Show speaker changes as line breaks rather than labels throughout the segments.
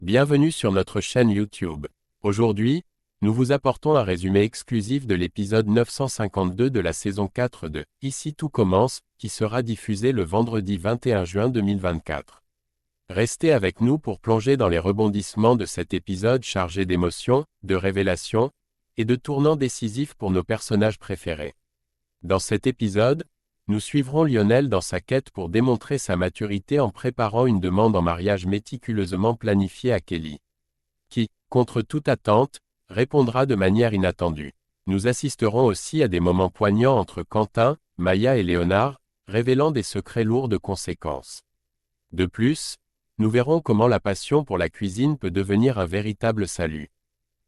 Bienvenue sur notre chaîne YouTube. Aujourd'hui, nous vous apportons un résumé exclusif de l'épisode 952 de la saison 4 de « Ici tout commence » qui sera diffusé le vendredi 21 juin 2024. Restez avec nous pour plonger dans les rebondissements de cet épisode chargé d'émotions, de révélations et de tournants décisifs pour nos personnages préférés. Dans cet épisode, nous suivrons Lionel dans sa quête pour démontrer sa maturité en préparant une demande en mariage méticuleusement planifiée à Kelly, qui, contre toute attente, répondra de manière inattendue. Nous assisterons aussi à des moments poignants entre Quentin, Maya et Léonard, révélant des secrets lourds de conséquences. De plus, nous verrons comment la passion pour la cuisine peut devenir un véritable salut.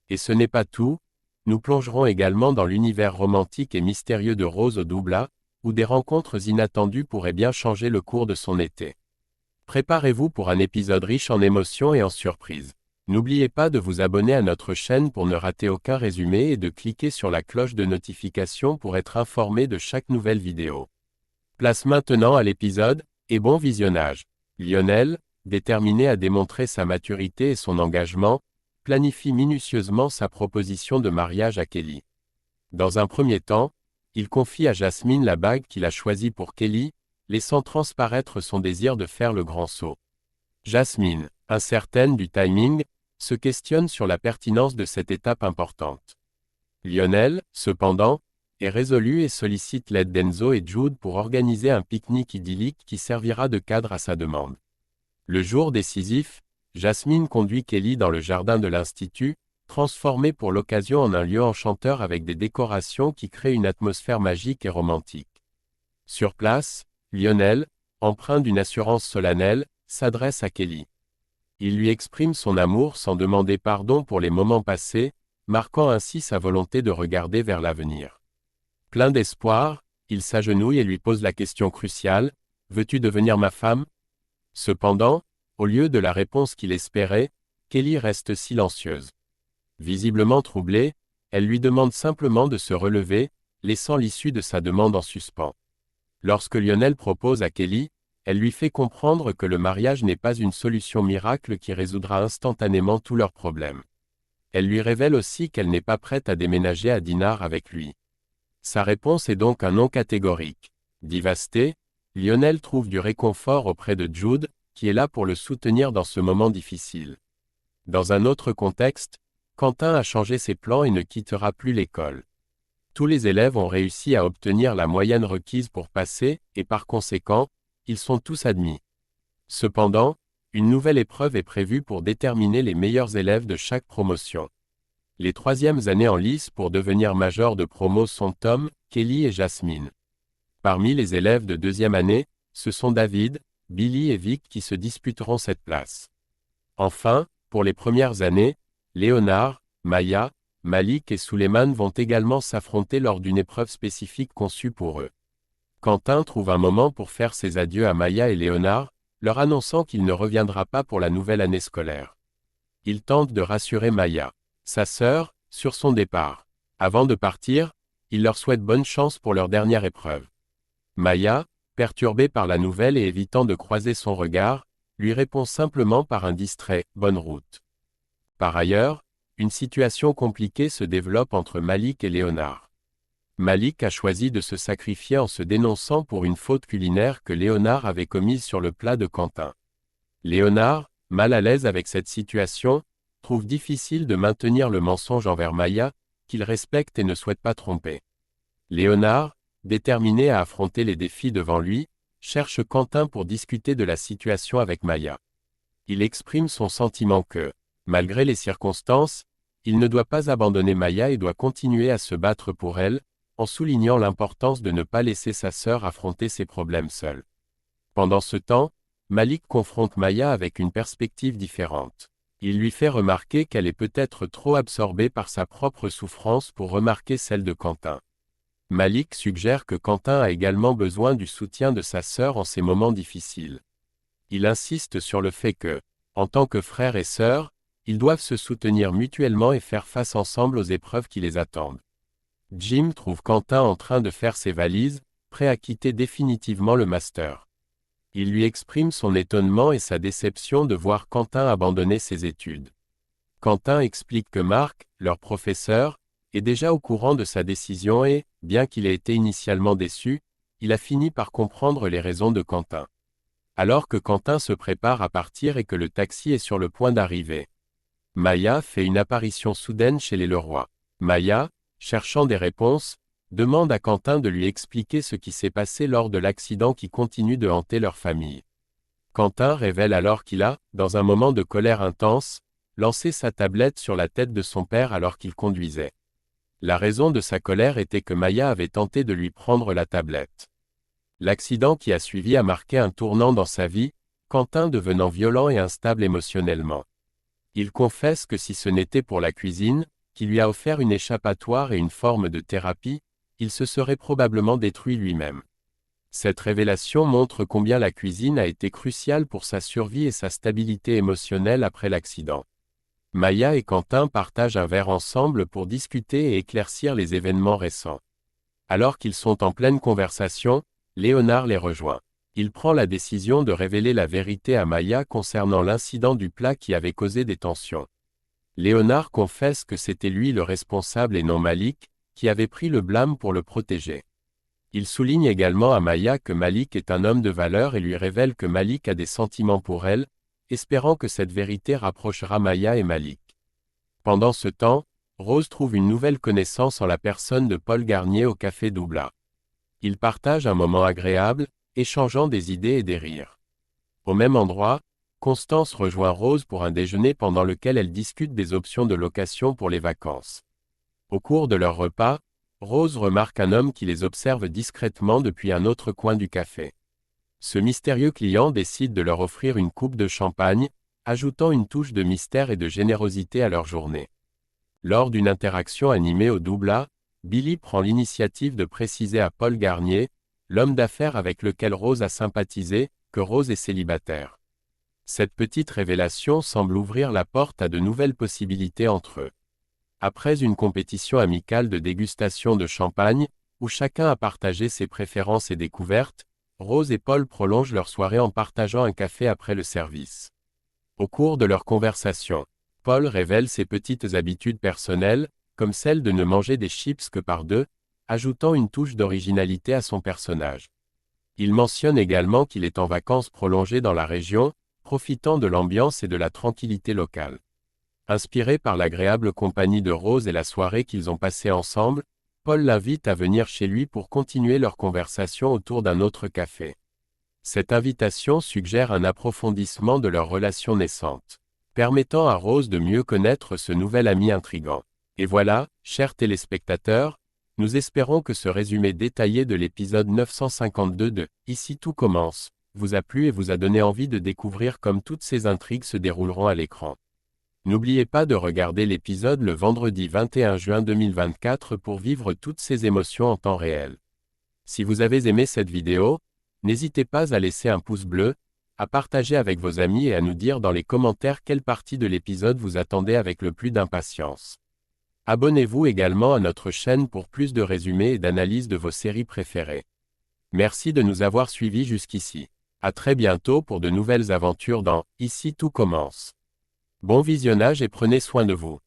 Et ce n'est pas tout, nous plongerons également dans l'univers romantique et mystérieux de Rose Odoubla, où des rencontres inattendues pourraient bien changer le cours de son été. Préparez-vous pour un épisode riche en émotions et en surprises. N'oubliez pas de vous abonner à notre chaîne pour ne rater aucun résumé et de cliquer sur la cloche de notification pour être informé de chaque nouvelle vidéo. Place maintenant à l'épisode, et bon visionnage. Lionel, déterminé à démontrer sa maturité et son engagement, planifie minutieusement sa proposition de mariage à Kelly. Dans un premier temps, il confie à Jasmine la bague qu'il a choisie pour Kelly, laissant transparaître son désir de faire le grand saut. Jasmine, incertaine du timing, se questionne sur la pertinence de cette étape importante. Lionel, cependant, est résolu et sollicite l'aide d'Enzo et Jude pour organiser un pique-nique idyllique qui servira de cadre à sa demande. Le jour décisif, Jasmine conduit Kelly dans le jardin de l'Institut, transformé pour l'occasion en un lieu enchanteur avec des décorations qui créent une atmosphère magique et romantique. Sur place, Lionel, empreint d'une assurance solennelle, s'adresse à Kelly. Il lui exprime son amour sans demander pardon pour les moments passés, marquant ainsi sa volonté de regarder vers l'avenir. Plein d'espoir, il s'agenouille et lui pose la question cruciale : « Veux-tu devenir ma femme ?» Cependant, au lieu de la réponse qu'il espérait, Kelly reste silencieuse. Visiblement troublée, elle lui demande simplement de se relever, laissant l'issue de sa demande en suspens. Lorsque Lionel propose à Kelly, elle lui fait comprendre que le mariage n'est pas une solution miracle qui résoudra instantanément tous leurs problèmes. Elle lui révèle aussi qu'elle n'est pas prête à déménager à Dinard avec lui. Sa réponse est donc un non catégorique. Dévasté, Lionel trouve du réconfort auprès de Jude, qui est là pour le soutenir dans ce moment difficile. Dans un autre contexte, Quentin a changé ses plans et ne quittera plus l'école. Tous les élèves ont réussi à obtenir la moyenne requise pour passer, et par conséquent, ils sont tous admis. Cependant, une nouvelle épreuve est prévue pour déterminer les meilleurs élèves de chaque promotion. Les troisièmes années en lice pour devenir major de promo sont Tom, Kelly et Jasmine. Parmi les élèves de deuxième année, ce sont David, Billy et Vic qui se disputeront cette place. Enfin, pour les premières années, Léonard, Maya, Malik et Suleiman vont également s'affronter lors d'une épreuve spécifique conçue pour eux. Quentin trouve un moment pour faire ses adieux à Maya et Léonard, leur annonçant qu'il ne reviendra pas pour la nouvelle année scolaire. Il tente de rassurer Maya, sa sœur, sur son départ. Avant de partir, il leur souhaite bonne chance pour leur dernière épreuve. Maya, perturbée par la nouvelle et évitant de croiser son regard, lui répond simplement par un distrait « bonne route ». Par ailleurs, une situation compliquée se développe entre Malik et Léonard. Malik a choisi de se sacrifier en se dénonçant pour une faute culinaire que Léonard avait commise sur le plat de Quentin. Léonard, mal à l'aise avec cette situation, trouve difficile de maintenir le mensonge envers Maya, qu'il respecte et ne souhaite pas tromper. Léonard, déterminé à affronter les défis devant lui, cherche Quentin pour discuter de la situation avec Maya. Il exprime son sentiment que, malgré les circonstances, il ne doit pas abandonner Maya et doit continuer à se battre pour elle, en soulignant l'importance de ne pas laisser sa sœur affronter ses problèmes seule. Pendant ce temps, Malik confronte Maya avec une perspective différente. Il lui fait remarquer qu'elle est peut-être trop absorbée par sa propre souffrance pour remarquer celle de Quentin. Malik suggère que Quentin a également besoin du soutien de sa sœur en ces moments difficiles. Il insiste sur le fait que, en tant que frère et sœur, ils doivent se soutenir mutuellement et faire face ensemble aux épreuves qui les attendent. Jim trouve Quentin en train de faire ses valises, prêt à quitter définitivement le master. Il lui exprime son étonnement et sa déception de voir Quentin abandonner ses études. Quentin explique que Marc, leur professeur, est déjà au courant de sa décision et, bien qu'il ait été initialement déçu, il a fini par comprendre les raisons de Quentin. Alors que Quentin se prépare à partir et que le taxi est sur le point d'arriver, Maya fait une apparition soudaine chez les Leroy. Maya, cherchant des réponses, demande à Quentin de lui expliquer ce qui s'est passé lors de l'accident qui continue de hanter leur famille. Quentin révèle alors qu'il a, dans un moment de colère intense, lancé sa tablette sur la tête de son père alors qu'il conduisait. La raison de sa colère était que Maya avait tenté de lui prendre la tablette. L'accident qui a suivi a marqué un tournant dans sa vie, Quentin devenant violent et instable émotionnellement. Il confesse que si ce n'était pour la cuisine, qui lui a offert une échappatoire et une forme de thérapie, il se serait probablement détruit lui-même. Cette révélation montre combien la cuisine a été cruciale pour sa survie et sa stabilité émotionnelle après l'accident. Maya et Quentin partagent un verre ensemble pour discuter et éclaircir les événements récents. Alors qu'ils sont en pleine conversation, Léonard les rejoint. Il prend la décision de révéler la vérité à Maya concernant l'incident du plat qui avait causé des tensions. Léonard confesse que c'était lui le responsable et non Malik, qui avait pris le blâme pour le protéger. Il souligne également à Maya que Malik est un homme de valeur et lui révèle que Malik a des sentiments pour elle, espérant que cette vérité rapprochera Maya et Malik. Pendant ce temps, Rose trouve une nouvelle connaissance en la personne de Paul Garnier au café Doublat. Ils partagent un moment agréable, échangeant des idées et des rires. Au même endroit, Constance rejoint Rose pour un déjeuner pendant lequel elle discute des options de location pour les vacances. Au cours de leur repas, Rose remarque un homme qui les observe discrètement depuis un autre coin du café. Ce mystérieux client décide de leur offrir une coupe de champagne, ajoutant une touche de mystère et de générosité à leur journée. Lors d'une interaction animée au Doublat, Billy prend l'initiative de préciser à Paul Garnier, l'homme d'affaires avec lequel Rose a sympathisé, que Rose est célibataire. Cette petite révélation semble ouvrir la porte à de nouvelles possibilités entre eux. Après une compétition amicale de dégustation de champagne, où chacun a partagé ses préférences et découvertes, Rose et Paul prolongent leur soirée en partageant un café après le service. Au cours de leur conversation, Paul révèle ses petites habitudes personnelles, comme celle de ne manger des chips que par deux, ajoutant une touche d'originalité à son personnage. Il mentionne également qu'il est en vacances prolongées dans la région, profitant de l'ambiance et de la tranquillité locale. Inspiré par l'agréable compagnie de Rose et la soirée qu'ils ont passée ensemble, Paul l'invite à venir chez lui pour continuer leur conversation autour d'un autre café. Cette invitation suggère un approfondissement de leur relation naissante, permettant à Rose de mieux connaître ce nouvel ami intrigant. Et voilà, chers téléspectateurs, nous espérons que ce résumé détaillé de l'épisode 952 de « Ici tout commence » vous a plu et vous a donné envie de découvrir comme toutes ces intrigues se dérouleront à l'écran. N'oubliez pas de regarder l'épisode le vendredi 21 juin 2024 pour vivre toutes ces émotions en temps réel. Si vous avez aimé cette vidéo, n'hésitez pas à laisser un pouce bleu, à partager avec vos amis et à nous dire dans les commentaires quelle partie de l'épisode vous attendez avec le plus d'impatience. Abonnez-vous également à notre chaîne pour plus de résumés et d'analyses de vos séries préférées. Merci de nous avoir suivis jusqu'ici. À très bientôt pour de nouvelles aventures dans « Ici tout commence ». Bon visionnage et prenez soin de vous.